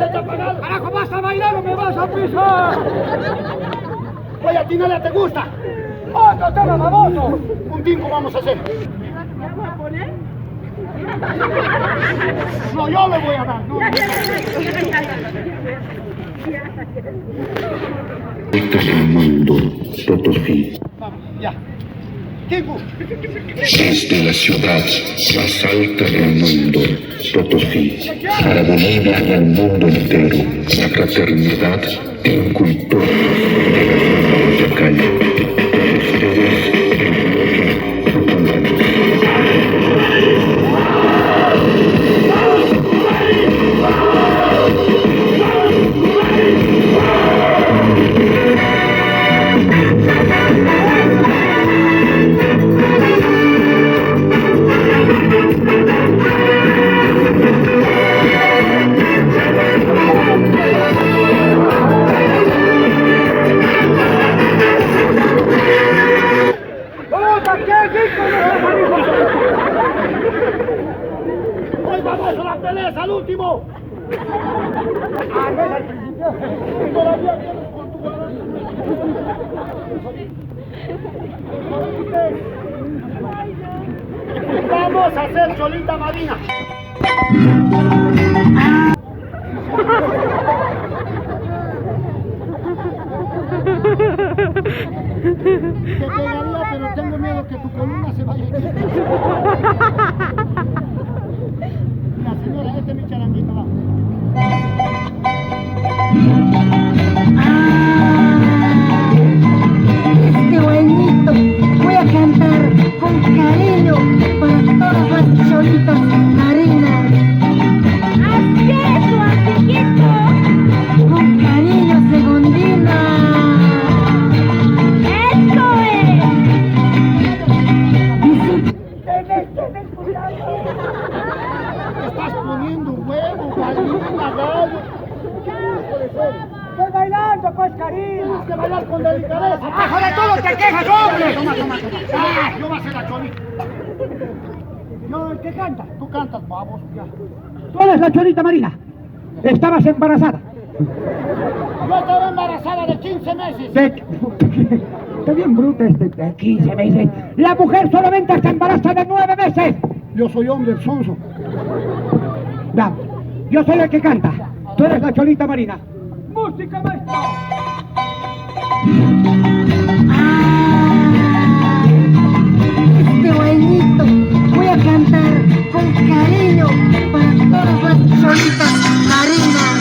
está pagado. ¡Carajo, basta bailar o me vas a pisar! Oye, a ti nada te gusta. ¡Otro tema, baboso! Un bingo vamos a hacer. ¿Ya voy a poner? No, yo le voy a dar. No. Este es el mundo, Potosí. Vamos, ya. Bingo. Desde la ciudad más alta del mundo, Potosí, para Bolivia y el mundo entero, la fraternidad e incultor de la calle. Ustedes, el bloque, Hoy vamos a la pelea al último. ¡Ah, no es al principio! Todavía vienes con tu guardia. Vamos a hacer Cholita Marina. Te pegaría, pero tengo miedo que tu columna se vaya. La señora, este es mi charanguito, va. Este buenito, voy a cantar con cariño para todas las cholitas marinas. ¡Haz eso, amiguito! Con cariño, Segundina. ¡Eso es! Te estás poniendo huevo, gallina, gallo. ¡Estoy bailando, pues, cariño! Tienes que bailar con delicadeza. ¡Abajo de todo te quejas, hombre! Toma, toma, toma. Ah, yo voy a hacer la Cholita. Yo, ¿el que canta? Tú cantas, babos, ya. Tú eres la Cholita Marina. Estabas embarazada. Yo estaba embarazada de 15 meses. Está bien bruta de 15 meses. La mujer solamente está embarazada de 9 meses. Yo soy hombre, el sonso. Ya, yo soy el que canta. Tú eres la Cholita Marina. ¡Música, maestro! Este buenito, voy a cantar con cariño para todas las cholitas marinas.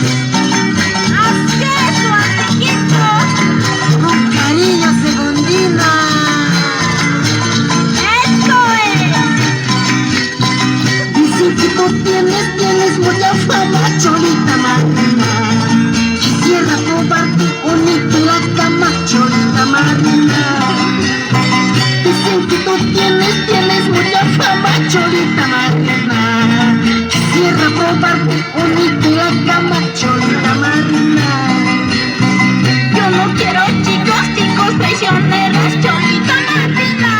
¡Haz eso, amiguito! Con cariño, Segundina. ¡Eso es! Dicen que tú tienes mucha fama, cholita marina. Quisiera probarte unirte en la cama, cholita marina. Dicen que tú tienes mucha fama, cholita marina. Quisiera probarte unirte en la cama, cholita marina. Yo no quiero chicos traicioneros, cholita marina.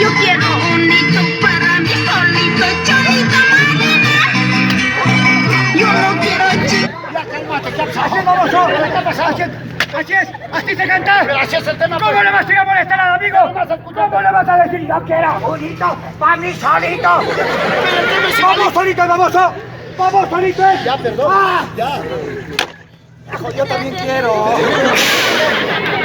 Yo quiero un hito para mí solito, cholita marina. Yo no quiero chicos. Ya, cálmate, ¿qué ha pasado? ¡Así vamos, ¿Qué ha pasado? Así es, así se canta. Pero así es el tema. ¿Cómo le vas a ir a molestar al amigo? ¿Cómo le vas a decir yo quiero bonito para mí solito? ¡Vamos solito, baboso! ¡Vamos solito! Ya, perdón. ¡Ah! Ya. Yo también quiero.